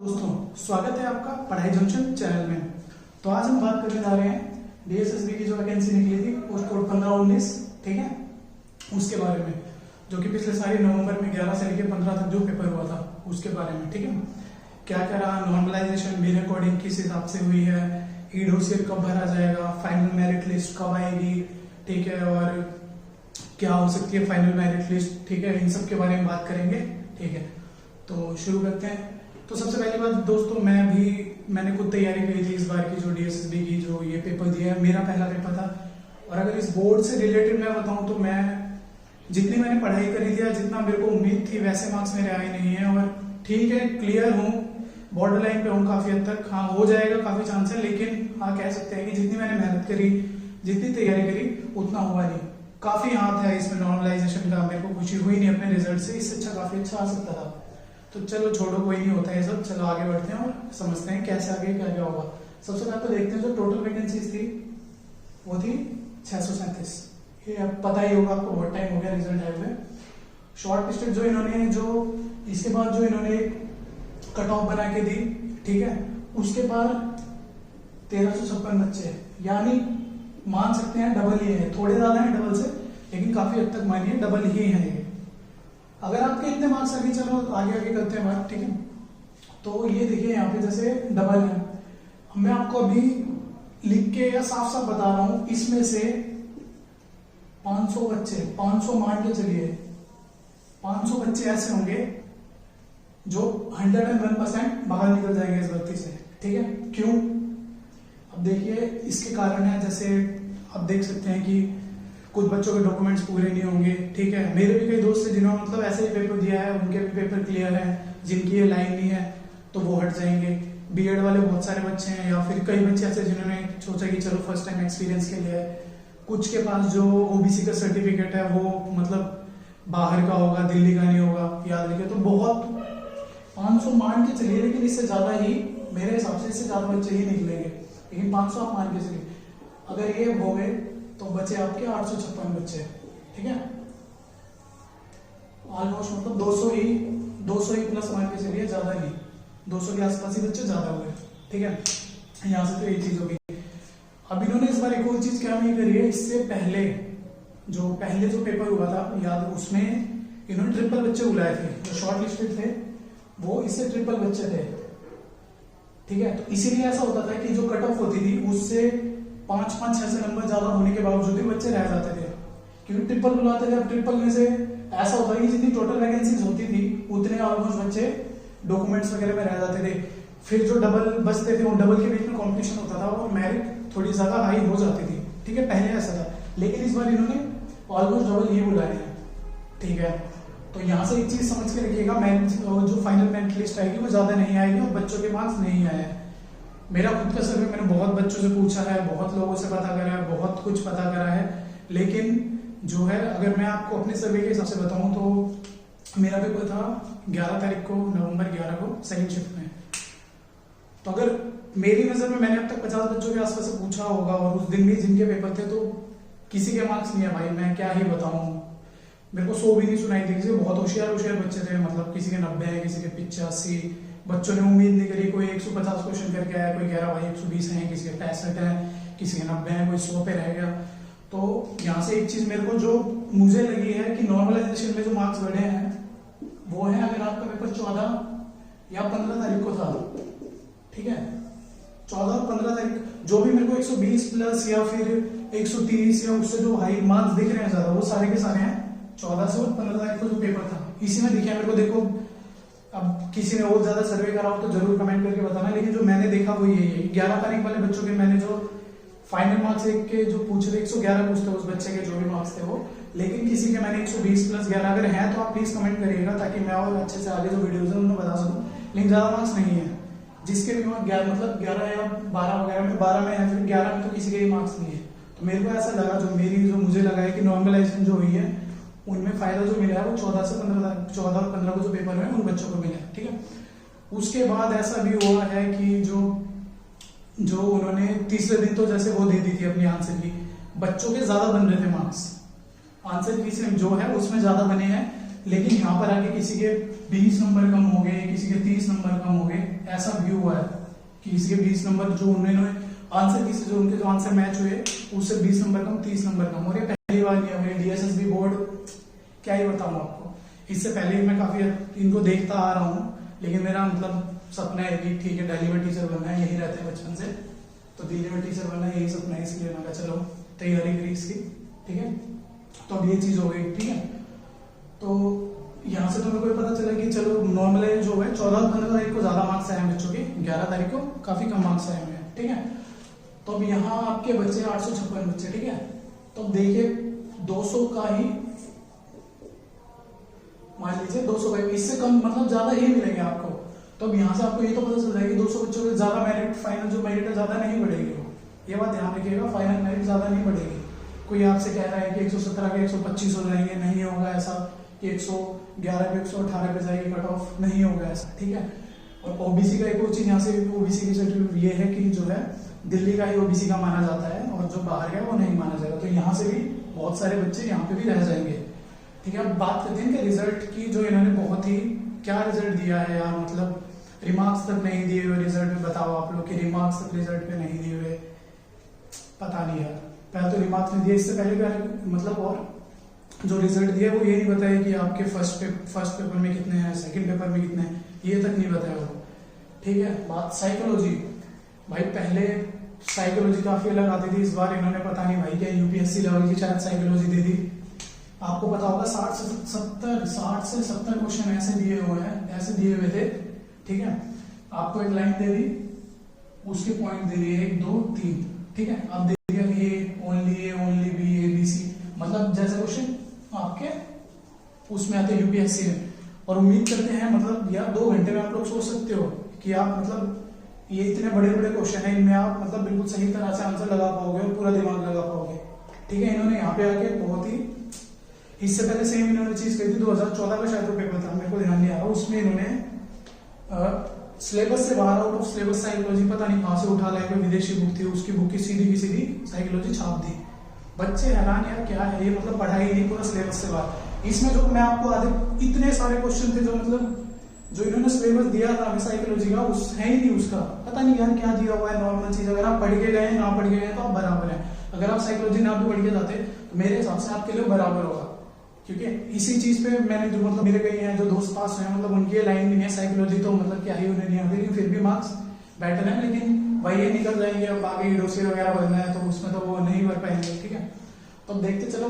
दोस्तों स्वागत है आपका पढ़ाई जंक्शन चैनल में। तो आज हम बात करने जा रहे हैं डीएसएसबी की जो वैकेंसी निकली थी पोस्ट कोड 15-19, ठीक है, उसके बारे में, जो कि पिछले साल नवंबर में 11 से लेकर 15 तक जो पेपर हुआ था उसके बारे में। ठीक है, क्या क्या रहा, नॉर्मलाइजेशन मेरे अकॉर्डिंग किस हिसाब से हुई है, ईडोसीआर कब भरा जाएगा, फाइनल मेरिट लिस्ट कब आएगी, ठीक है, और क्या हो सकती है फाइनल मेरिट लिस्ट, ठीक है, इन सब के बारे में बात करेंगे। ठीक है, तो शुरू करते हैं। तो सबसे पहली बात दोस्तों, मैंने खुद तैयारी करी थी इस बार की जो डीएसएसबी की जो ये पेपर दिया है, मेरा पहला पेपर था। और अगर इस बोर्ड से रिलेटेड मैं बताऊं तो मैं जितनी मैंने पढ़ाई करी थी या जितना मेरे को उम्मीद थी वैसे मार्क्स मेरे आए नहीं है। और ठीक है, क्लियर हूँ, बॉर्डर लाइन पे हूँ काफी हद तक, हाँ हो जाएगा, काफी चांस है, लेकिन हाँ कह सकते हैं कि जितनी मैंने मेहनत करी, जितनी तैयारी करी उतना हुआ नहीं। काफी हाथ है इसमें नॉर्मलाइजेशन का, मेरे को खुशी हुई नहीं अपने रिजल्ट से, इससे अच्छा काफी अच्छा आ सकता था। तो चलो छोड़ो, कोई नहीं होता है सब, चलो आगे बढ़ते हैं और समझते हैं कैसे आगे क्या क्या होगा। सबसे पहले तो देखते हैं जो टोटल वैकेंसीज थी वो थी 637। ये अब पता ही होगा आपको, बहुत टाइम हो गया रिजल्ट आए हुए। शॉर्ट लिस्टेड जो इन्होंने जो इसके बाद जो इन्होंने कट ऑफ बना के दी, ठीक है, उसके बाद 1356 बच्चे, यानी मान सकते हैं डबल ही है, थोड़े ज्यादा है डबल से, लेकिन काफी हद तक मानिए डबल ही है। अगर आपके इतने मार्क्स आगे, चलो आगे आगे करते हैं बात, ठीक है। तो ये देखिए यहाँ पे जैसे डबल है, मैं आपको अभी लिख के या साफ साफ बता रहा हूं, इसमें से 500 बच्चे, 500 मान के चलिए, 500 बच्चे ऐसे होंगे जो 101% बाहर निकल जाएंगे इस भर्ती से। ठीक है, क्यों? अब देखिए इसके कारण है, जैसे आप देख सकते हैं कि कुछ बच्चों के डॉक्यूमेंट्स पूरे नहीं होंगे, ठीक है। मेरे भी कई दोस्त हैं जिन्होंने मतलब ऐसे ही पेपर दिया है, उनके भी पेपर क्लियर है, जिनकी ये लाइन नहीं है तो वो हट जाएंगे। बीएड वाले बहुत सारे बच्चे हैं, या फिर कई बच्चे ऐसे जिन्होंने सोचा कि चलो फर्स्ट टाइम एक्सपीरियंस के लिए है। कुछ के पास जो ओबीसी का सर्टिफिकेट है वो मतलब बाहर का होगा, दिल्ली का नहीं होगा, याद रखिए। तो बहुत 500 मान के चलिए, लेकिन इससे ज्यादा ही मेरे हिसाब से इससे ज्यादा बच्चे ही निकलेंगे, लेकिन 500 आप मान के चलिए। अगर ये हो गए तो बचे आपके 856 बच्चे, ठीक है, ऑलमोस्ट मतलब 200 ही प्लस मान के चलिए, ज्यादा नहीं, 200 के आसपास ही बच्चे ज्यादा हुए, ठीक है। यहां से तो ये चीज होगी। अब इन्होंने इस बार एक और चीज क्या नहीं करी है, इससे पहले जो पेपर हुआ था याद, उसमें इन्होंने ट्रिपल बच्चे बुलाए थे, जो शॉर्ट लिस्टेड थे वो इससे ट्रिपल बच्चे थे, ठीक है। तो इसीलिए ऐसा होता था कि जो कट ऑफ होती थी उससे 5-5-6 से नंबर ज्यादा होने के बावजूद भी बच्चे रह जाते थे, क्योंकि ट्रिपल बुलाते थे। अब ट्रिपल में से ऐसा होता है कि जितनी टोटल वैकेंसीज होती थी उतने ऑलमोस्ट बच्चे डॉक्यूमेंट्स वगैरह में रह जाते थे। फिर जो डबल बचते थे, वो डबल के बीच में कॉम्पिटिशन होता था और मेरिट थोड़ी ज्यादा हाई हो जाती थी, ठीक है, पहले ऐसा था। लेकिन इस बार इन्होंने ऑलमोस्ट डबल ही बुलाए हैं, ठीक है। तो यहाँ से एक चीज समझ के रखिएगा, जो फाइनल मेरिट लिस्ट आएगी वो ज्यादा नहीं आएगी और बच्चों के मार्क्स नहीं आए हैं। मेरा खुद का सर्वे मैंने बहुत बच्चों से पूछा है, बहुत लोगों से पता करा है, बहुत कुछ पता करा है, लेकिन जो है अगर मैं आपको अपने सर्वे के हिसाब से बताऊं तो मेरा पेपर था 11 तारीख को, नवंबर 11 को, सेकंड शिफ्ट में। तो अगर मेरी नजर में मैंने अब तक 50 बच्चों के आसपास से पूछा होगा, और उस दिन भी जिनके पेपर थे तो किसी के मार्क्स नहीं है भाई, मैं क्या ही बताऊं। मेरे को 100 भी नहीं सुनाई थी, किसी बहुत होशियार बच्चे थे, मतलब किसी के 90 है, किसी के 85। बच्चों ने उम्मीद नहीं करी, कोई 150 क्वेश्चन करके आया, कोई 11 भाई 120 है, किसी के 65 है, किसी के 90 है, कोई 100 पे रह गया। तो यहाँ से एक चीज मेरे को जो मुझे लगी है कि नॉर्मलाइजेशन में जो मार्क्स बढ़े हैं वो है, अगर आपका पेपर 14 या 15 तारीख को था, ठीक है, 14 और 15 तारीख, जो भी मेरे को 120 प्लस या फिर 130 या उससे जो हाई मार्क्स दिख रहे हैं ज्यादा, वो सारे के सारे हैं 14 से और 15 तारीख को जो पेपर था, इसी में दिखे मेरे को। देखो अब किसी ने और ज्यादा सर्वे करा हो तो जरूर कमेंट करके बताना, लेकिन जो मैंने देखा वो यही है। 11 तारीख वाले बच्चों के मैंने जो फाइनल मार्क्स के जो पूछे थे, 111 पूछते उस बच्चे के जो भी मार्क्स थे वो, लेकिन किसी के मैंने 120 प्लस 11 अगर है तो आप प्लीज कमेंट करिएगा, ताकि मैं और अच्छे से आगे जो वीडियोज है उनको बता सकूं। लेकिन ज्यादा मार्क्स नहीं है, जिसके भी मार्क्स 11 मतलब 11 या 12 वगैरह में, 12 में है, फिर 11 में तो किसी के भी मार्क्स नहीं है। तो मेरे को ऐसा लगा, जो मुझे लगा है कि नॉर्मलाइजेशन जो हुई है उनमें फायदा जो मिला है वो 14 और 15 को जो पेपर है उन बच्चों को मिला है, ठीक है। उसके बाद ऐसा भी हुआ है कि जो उन्होंने तीसरे दिन तो जैसे वो दे दी थी अपनी आंसर की, बच्चों के ज्यादा बन रहे थे मार्क्स, आंसर की जो है उसमें ज्यादा बने हैं, लेकिन यहाँ पर आके किसी के 20 नंबर कम हो गए, किसी के 30 नंबर कम हो गए, ऐसा व्यू हुआ है कि इसके 20 नंबर जो उन्होंने आंसर की जो उनके जो आंसर मैच हुए उससे 20 नंबर कम, 30 नंबर कम। और ये पहली बार नहीं है मेरे DSSB बोर्ड, क्या ही बताऊं आपको। इससे पहले मैं काफी इनको देखता आ रहा हूँ, लेकिन मेरा मतलब सपना है कि ठीक है दिल्ली में टीचर बनना है, यही रहता है बचपन से, तो दिल्ली में टीचर बनना यही सपना है, इसलिए मैं चलो तैयारी करी इसकी, ठीक है। तो अब ये चीज हो गई, ठीक है। तो यहाँ से तो मेरे को पता चला कि चलो नॉर्मल जो है 14-15 तारीख को ज्यादा मार्क्स आए हैं बच्चों के, 11 तारीख को काफी कम मार्क्स आए हुए हैं, ठीक है। तो अब यहाँ आपके बच्चे 856 बच्चे, ठीक है। तो देखिए 200 का ही मान लीजिए 200 का, इससे कम मतलब ज्यादा ही मिलेंगे आपको। तो अब यहाँ से आपको ये तो पता चल जाएगा कि 200 बच्चों के ज्यादा मेरिट, फाइनल जो मेरिट है ज्यादा नहीं बढ़ेगी। ये बात ध्यान रखिएगा, फाइनल मेरिट ज्यादा नहीं बढ़ेगी। कोई आपसे कह रहा है कि 117 के 125 हो जाएंगे, नहीं होगा ऐसा। 111 पे 118 पे जाएगी कट ऑफ, नहीं होगा ऐसा, ठीक है। और ओबीसी का एक और चीज यहाँ से ओबीसी की सर्टिफिकेट ये है कि जो है दिल्ली का ही ओबीसी का माना जाता है और जो बाहर का वो नहीं माना जाएगा। तो यहाँ से भी बहुत सारे बच्चे यहाँ पे भी रह जाएंगे, ठीक है। अब बात करते हैं कि रिजल्ट की, जो इन्होंने बहुत ही क्या रिजल्ट दिया है यार, मतलब रिमार्क्स तक नहीं दिए हुए रिजल्ट में। बताओ आप लोग कि रिमार्क्स तक रिजल्ट में नहीं दिए हुए, पता नहीं यार। पहले तो रिमार्क्स नहीं दिए, इससे पहले भी मतलब, और जो रिजल्ट दिया वो ये नहीं बताया कि आपके फर्स्ट पेपर में कितने हैं, सेकंड पेपर में कितने हैं, ये तक नहीं बताया वो, ठीक है। बात साइकोलॉजी, भाई पहले साइकोलॉजी काफी अलग आती थी, इस बार इन्होंने पता नहीं भाई क्या यूपीएससी लेवल की शायद साइकोलॉजी दे दी। आपको पता होगा 60 से 70 क्वेश्चन ऐसे दिए हुए हैं, ऐसे दिए हुए थे, ठीक है। आपको एक लाइन दे दी, उसके पॉइंट दे दिए 1 2 3, ठीक है। अब दे दिया ए ओनली बी ABC, मतलब जैसे क्वेश्चन आपके उसमें आते हैं यूपीएससी में। और उम्मीद करते हैं मतलब यार 2 घंटे में आप लोग सोच सकते हो कि आप मतलब ये इतने बड़े बड़े क्वेश्चन है, इनमें आप मतलब बिल्कुल सही तरह से आंसर लगा पाओगे और पूरा दिमाग लगा पाओगे, ठीक है। इन्होंने यहाँ पे आके बहुत ही, इससे पहले सेम इन्होंने चीज कही थी 2014 का शायद पेपर था, मेरे को ध्यान नहीं आ रहा, उसमें इन्होंने सिलेबस से बाहर, आउट ऑफ सिलेबस साइकोलॉजी पता नहीं कहां से उठा लाए, कोई विदेशी बुक थी, उसकी बुक की सीधी साइकोलॉजी छाप दी। बच्चे हैरान यार क्या है ये, मतलब पढ़ाई नहीं, पूरा सिलेबस से बाहर। इसमें जो मैं आपको आधे इतने सारे क्वेश्चन थे जो मतलब जो इन्होंने सिलेबस दिया था साइकोलॉजी का, उस है ही नहीं उसका, पता नहीं यार क्या दिया हुआ है। नॉर्मल चीज अगर आप पढ़ के गए ना पढ़ के गए तो आप बराबर है। अगर आप साइकोलॉजी ना भी पढ़ के जाते तो मेरे हिसाब से आपके लिए बराबर होगा, क्योंकि इसी चीज पे मैंने जो मतलब मेरे कई हैं जो दोस्त पास हैं, मतलब उनकी लाइन नहीं है साइकोलॉजी, तो मतलब क्या ही उन्हें नहीं आती, लेकिन फिर भी मार्क्स बेटर है। लेकिन वही ये निकल जाएंगे, अब आगे डोसियर वगैरह भरना है तो उसमें तो वो नहीं भर पाएंगे, ठीक है। तो देखते चलो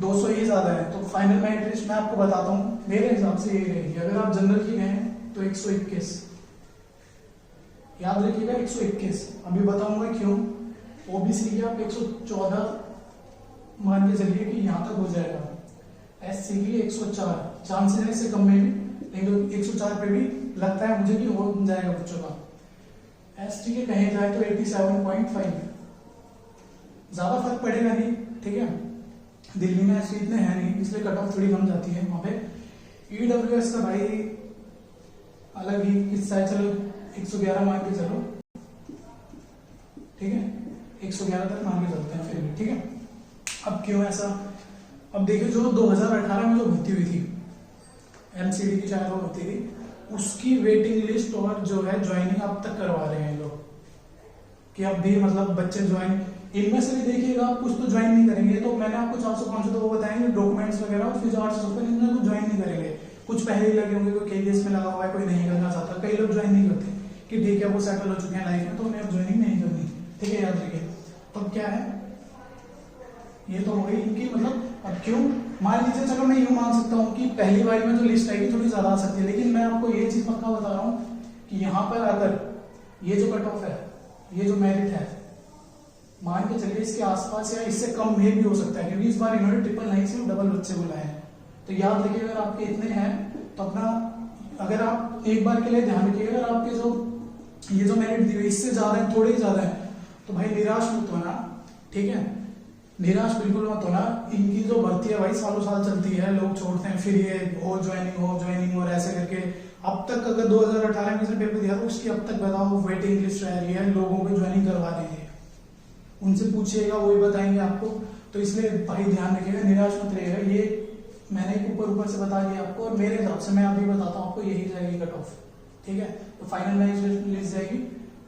200 ही ज्यादा है, तो फाइनल मेरिट लिस्ट मैं आपको बताता हूँ, मेरे हिसाब से यही रहेगी। अगर आप जनरल की गए तो 121, याद रखिएगा 121, अभी बताऊंगा क्यों। ओबीसी की आप 114 मान के चलिए कि यहां तक हो जाएगा। SC की 104, चांसेस है इससे कम में भी, लेकिन 104 पे भी लगता है मुझे कि हो जाएगा बच्चों का। ST के कहे जाए तो 87.5, ज्यादा फर्क पड़ेगा नहीं, ठीक है। दिल्ली में ऐसे इतने हैं नहीं, इसलिए कट ऑफ थोड़ी कम जाती है वहां पे। EWS का भाई अलग ही किस्सा है, चलो 111 मान के चलो, ठीक है, 111 तक मान के चलते हैं फिर भी, ठीक है। अब क्यों ऐसा, अब देखिए जो 2018 में जो भर्ती हुई थी MCD की शायद वो भर्ती थी, उसकी वेटिंग लिस्ट और जो है ज्वाइनिंग अब तक करवा रहे हैं लोग, कि अब भी मतलब बच्चे ज्वाइन, इनमें से भी देखिएगा कुछ तो ज्वाइन नहीं करेंगे। तो मैंने आपको 400-500 तो वो बताएंगे डॉक्यूमेंट्स वगैरह, और फिर 800 इनमें कुछ ज्वाइन नहीं करेंगे। कुछ पहले ही लगे होंगे, कोई केवीएस में लगा हुआ है, कोई नहीं करना चाहता, कई लोग ज्वाइन नहीं करते कि ठीक है वो सेटल हो चुके हैं लाइफ में तो उन्हें अब ज्वाइनिंग नहीं करनी, ठीक है, याद रखिए। तो क्या है ये तो हो गई इनकी, मतलब अब क्यों मान लीजिए, चलो मैं यूं मान सकता हूँ कि पहली बार में जो लिस्ट आएगी थोड़ी ज्यादा आ सकती है, लेकिन मैं आपको ये चीज पक्का बता रहा हूँ कि यहाँ पर अगर ये जो कट ऑफ है, ये जो मेरिट है, मान के चलिए इसके आसपास या इससे कम में भी हो सकता है, क्योंकि इस बार इन्होंने 999 से डबल बच्चे बुलाए हैं। तो याद रखिए अगर आपके इतने हैं तो अपना, अगर आप एक बार के लिए ध्यान रखिए, अगर आपके जो ये जो मेरिट दी हुई इससे ज्यादा है, थोड़े ही ज्यादा है, तो भाई निराश मत होना, ठीक है, निराश बिल्कुल मत होना। इनकी जो भर्ती है भाई सालों साल चलती है, लोग छोड़ते हैं, फिर ये हो ज्वाइनिंग और ऐसे करके अब तक अगर 2018 में से पेपर दिया तो उसकी अब तक बताओ वेटिंग लिस्ट रह रही है, लोगों को ज्वाइनिंग करवा रही है, उनसे पूछिएगा वही बताएंगे आपको। तो इसलिए भाई ध्यान रखिएगा, निराश मत रहिएगा। ये मैंने ऊपर से बता दिया आपको, और मेरे हिसाब से मैं अभी बताता हूँ आपको, यही जाएगी कट ऑफ, ठीक है। तो फाइनल मेरिट लिस्ट जाएगी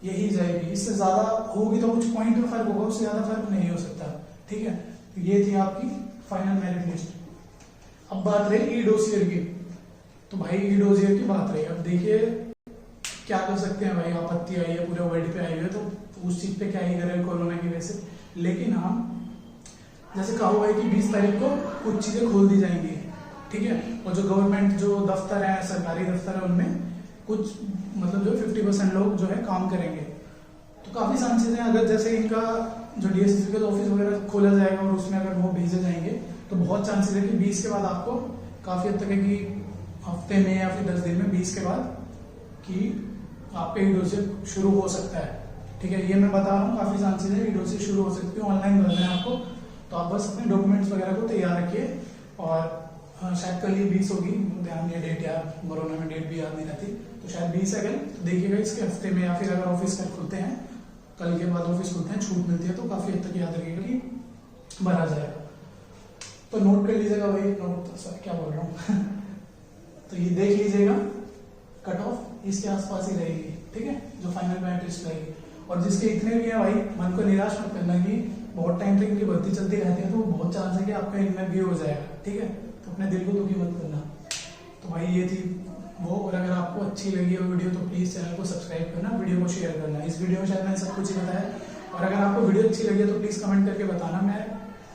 यही जाएगी, इससे ज्यादा होगी तो कुछ पॉइंट में फर्क होगा, उससे ज्यादा फर्क नहीं हो सकता, ठीक है। तो ये थी आपकी फाइनल मेरिट लिस्ट। अब बात रही ई डोसियर की, तो भाई ई डोसियर की बात रही। अब देखिए क्या कर सकते हैं भाई, आपत्ति आई है पूरे वर्ल्ड पे आई हुई है, तो उस चीज पे क्या ही करें कोरोना की वजह से। लेकिन हाँ जैसे कहा हुआ है कि 20 तारीख को कुछ चीजें खोल दी जाएंगी, ठीक है। और जो गवर्नमेंट जो दफ्तर है, सरकारी दफ्तर है, उनमें कुछ मतलब जो 50% लोग जो है काम करेंगे। तो काफी चांसेस हैं, अगर जैसे इनका जो डीएसएसबी का ऑफिस वगैरह खोला जाएगा और उसमें अगर वो भेजे जाएंगे तो बहुत चांसेस है कि 20 के बाद आपको काफी हद तक है कि हफ्ते में या फिर 10 दिन में 20 के बाद कि आपका ई डोसियर शुरू हो सकता है, ठीक है। ये मैं बता रहा हूँ, काफी चांसेस है ई डोसियर शुरू हो सकती है। ऑनलाइन भरना है आपको, तो आप बस अपने डॉक्यूमेंट्स वगैरह को तैयार रखिए। और शायद कल ही 20 होगी, ध्यान नहीं डेट, यार कोरोना में डेट भी याद नहीं रहती, तो शायद 20 है कल। तो देखिएगा इसके हफ्ते में, या फिर अगर ऑफिस कल खुलते हैं, कल के बाद ऑफिस खुलते हैं, छूट मिलती है, तो काफी हद तक याद रखिएगा कि भरा जाएगा। तो नोट कर लीजिएगा भाई, नोट सर क्या बोल रहा हूँ तो ये देख लीजिएगा, कट ऑफ इसके आसपास ही रहेगी, ठीक है, जो फाइनल मेरिट लिस्ट रहेगी। और जिसके इतने भी है भाई, मन को निराश मत करना कि बहुत टाइम तक इनकी भर्ती चलती रहती है, तो बहुत चांस है कि आपका इनमें भी हो जाएगा, ठीक है। तो अपने दिल को दुखी मत करना। तो भाई ये थी वो, और अगर आपको अच्छी लगी हो वीडियो तो प्लीज चैनल को सब्सक्राइब करना, वीडियो को शेयर करना। इस वीडियो में शायद मैंने सब कुछ ही बताया, और अगर आपको वीडियो अच्छी लगी है तो प्लीज कमेंट करके बताना, मैं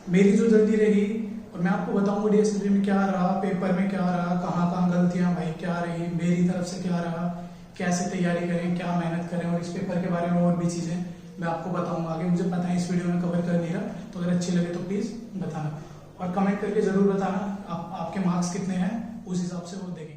मेरी जो जल्दी रही और मैं आपको बताऊंगा डीएसएसबी में क्या रहा, पेपर में क्या रहा, कहाँ गलतियां भाई क्या रही, मेरी तरफ से क्या रहा, कैसे तैयारी करें, क्या मेहनत करें, और इस पेपर के बारे में और भी चीजें मैं आपको बताऊंगा आगे। मुझे पता है इस वीडियो में कवर कर नहीं रहा, तो अगर अच्छी लगे तो प्लीज बताना, और कमेंट करके जरूर बताना आपके मार्क्स कितने हैं, उस हिसाब से वो देखें।